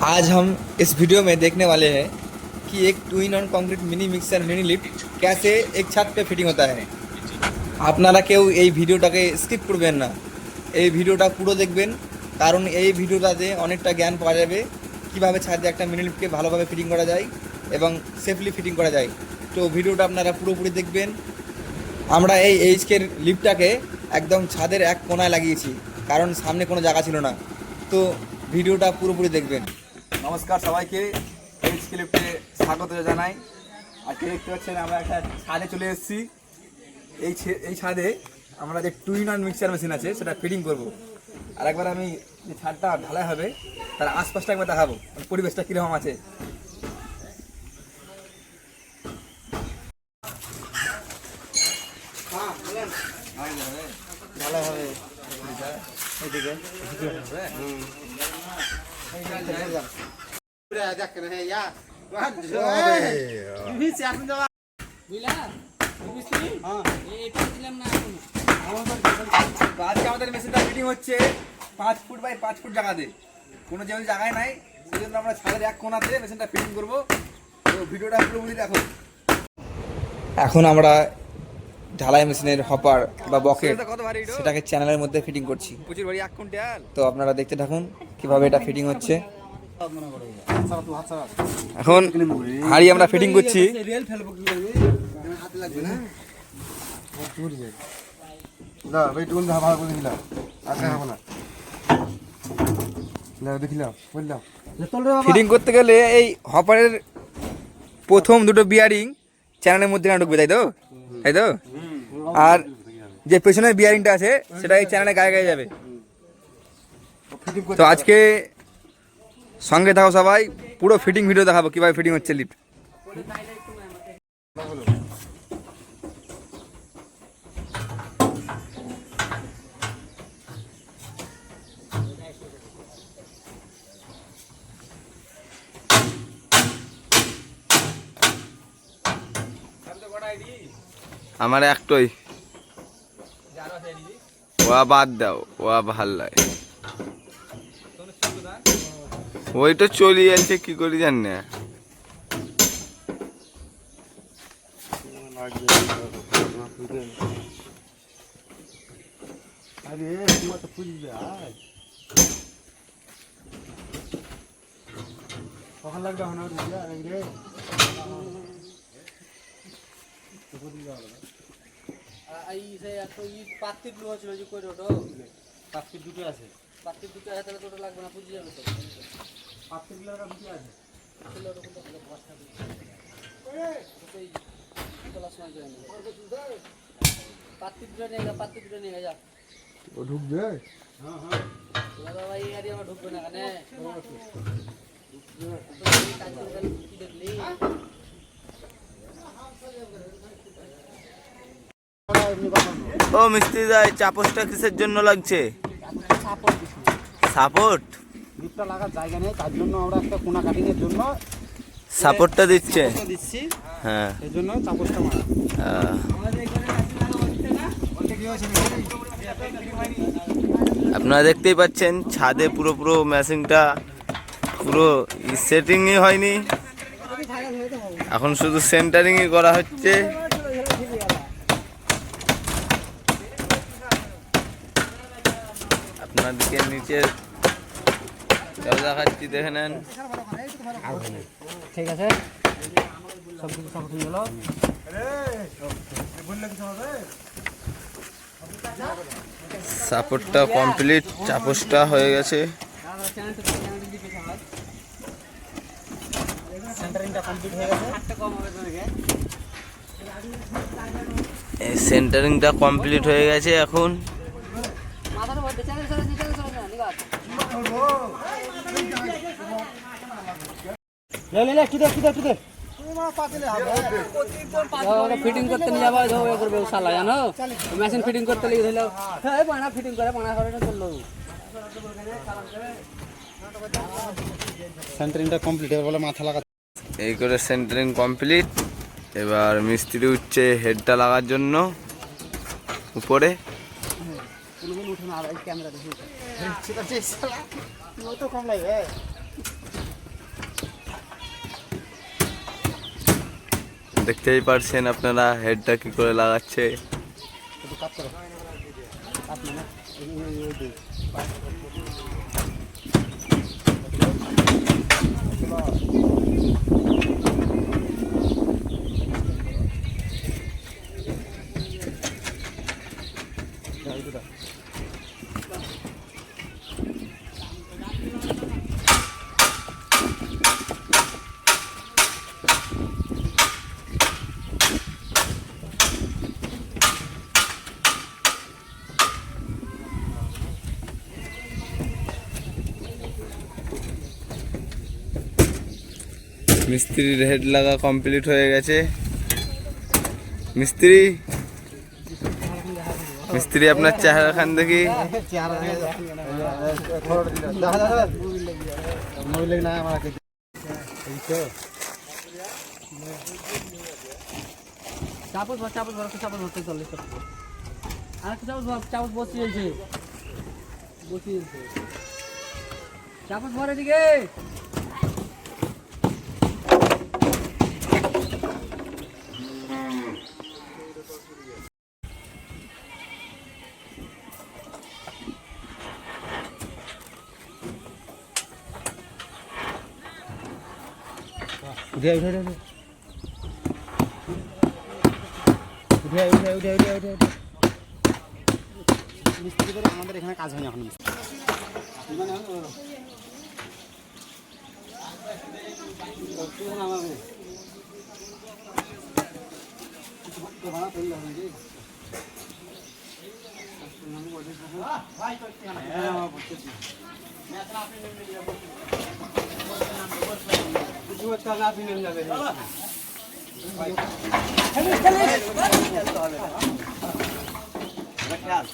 आज हम इस वीडियो में देखने वाले हैं कि एक two in one concrete mini mixer mini lift कैसे एक छत पे फिटिंग होता है। আপনারা কেউ এই ভিডিওটাকে স্কিপ করবেন না, এই ভিডিওটা পুরো দেখবেন, কারণ এই ভিডিওটাতে অনেকটা জ্ঞান পাওয়া যাবে কীভাবে ছাদে একটা মিনি লিফটকে ভালোভাবে ফিটিং করা যায় এবং সেফলি ফিটিং করা যায়। তো ভিডিওটা আপনারা পুরোপুরি দেখবেন। আমরা এই এইচকের লিফটটাকে একদম ছাদের এক কোণায় লাগিয়েছি, কারণ সামনে কোনো জায়গা ছিল না। তো ভিডিওটা পুরোপুরি দেখবেন। নমস্কার সবাইকে, এইচকে লিফটে স্বাগত জানাই। আজকে দেখতে পাচ্ছেন আমরা একটা ছাদে চলে এসেছি। এই ছাদে আমরা যে two in one mixture machine আছে সেটা ফিটিং করব। আর একবার আমি যে ছাদটা ঢালাই হবে তার আশপাশটা একবার দেখাবো, পরিবেশটা কীরকম আছে। ঢালাই হবে এইদিকে আজকে আমাদের মেশিনটা ফিটিং হচ্ছে 5 ফুট বাই 5 ফুট জায়গাতে, কোনো যেমন জায়গায় নাই, সেই জন্য আমরা ছাদের এক কোণাতে মেশিনটা ফিটিং করবো। তো ভিডিওটা পুরোপুরি দেখো। এখন আমরা ঢালাই মেশিনের হপার বা বকেট সেটাকে চ্যানেলের মধ্যে ফিটিং করছি। তো আপনারা দেখতে থাকুন কিভাবে এটা ফিটিং হচ্ছে। এখন হাড়ি আমরা ফিটিং করছি। ফিটিং করতে গেলে এই হপারের প্রথম দুটো বিয়ারিং চ্যানেলের মধ্যে না ঢুকবে, তাই তো? তাই তো? আর যে পেছনের বিয়ারিংটা আছে সেটা এই চ্যানেলে গায়ে গায়ে যাবে। তো আজকে সঙ্গে থাকো সবাই, পুরো ফিটিং ভিডিও দেখাবো কিভাবে ফিটিং হচ্ছে লিফট। আমার একটাই, ওয়া বাদ দাও, ওয়া ভাল লাগে, ওই তো চলি যাচ্ছে, কি করি জান না। ও মিস্ত্রি ভাই, চাপসটা কিসের জন্য লাগছে? সাপোর্ট লিফটটা লাগার জায়গা নেই, তার জন্য আমরা একটা কোনা কাটিং এর জন্য সাপোর্টটা দিচ্ছে। হ্যাঁ, এই জন্য চাপসটা মারা। আপনারা দেখতেই পাচ্ছেন ছাদে পুরো মেশিনটা পুরো সেটিংই হয়নি, এখন শুধু সেন্টারিংই করা হচ্ছে। আপনাদেরকে নিচে দেখাচ্ছি, দেখে নেন। ঠিক আছে, সব কিছু সাপোর্ট হয়ে গেল। সাপোর্টটা কমপ্লিট, চাপসটা হয়ে গেছে। সেন্টারিংটা কমপ্লিট হয়ে গেছে। এখন ফিটিং করতে নিয়ে যাবো, করবে শালা, জানো মেশিন ফিটিং করতে লিখে ধরলো পানা ফিটিং করে পানা করে করলো। সেন্টারিংটা কমপ্লিট হয়ে বলে মাথা লাগা এই করে সেন্টারিং কমপ্লিট। এবার মিস্ত্রি উঠছে হেডটা লাগার জন্য উপরে। ক্যামেরা দেখি কম লাগে। দেখতেই পারছেন আপনারা হেডটা কি করে লাগাচ্ছে। মিস্ত্রির হেড লাগা কমপ্লিট হয়ে গেছে। মিস্ত্রি মিস্ত্রি আপনার চেহারা খান দেখি। চাপস ভর চাপস ভরতে চলে আর একটা চাপস বসিয়েছে চাপস ভর এদিকে। উঠে উঠে উঠে উঠে উঠে উঠে উঠে উঠে মিস্ত্রি করে আমাদের এখানে কাজ হয়নি এখন। খেয়াল